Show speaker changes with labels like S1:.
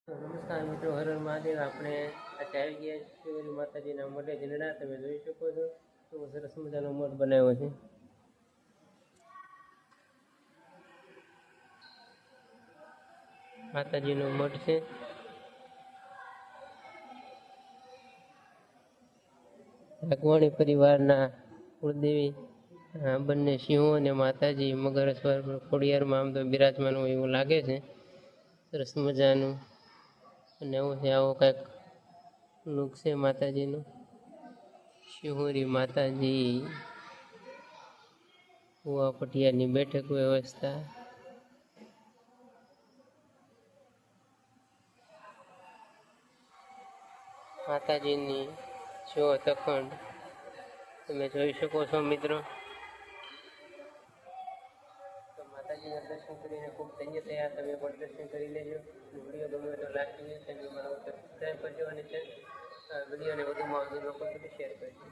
S1: નમસ્કાર મિત્રો, હર હર મહાદેવ. આપણે આજે આવી ગયા છીએ માતાજીના મઢે જીનડા. તમે જોઈ શકો છો તો સરસ મજાનો મઠ બનાવ્યો છે. માતાજીનો મઠ છે. રાઘવાણી પરિવારના કુળદેવી બંને સિંહો અને માતાજી મગર ખોડિયારમાં આમ તો બિરાજમાન હોય એવું લાગે છે. સરસ મજાનું અને આવું છે, આવો કંઈક લુક છે માતાજીનું. શિહોરી માતાજી, કુવા પટિયાની બેઠક વ્યવસ્થા, માતાજીની જ્યોત અખંડ તમે જોઈ શકો છો મિત્રો. તો માતાજીના દર્શન કરીને ખૂબ ધન્ય થયા. તમે પણ દર્શન કરી લેજો. વિડીયો ગમે તો લાઈક કરજો, ચેનલમાં સબસ્ક્રાઈબ કરજો અને વિડીયોને વધુમાં વધુ લોકો સુધી શેર કરજો.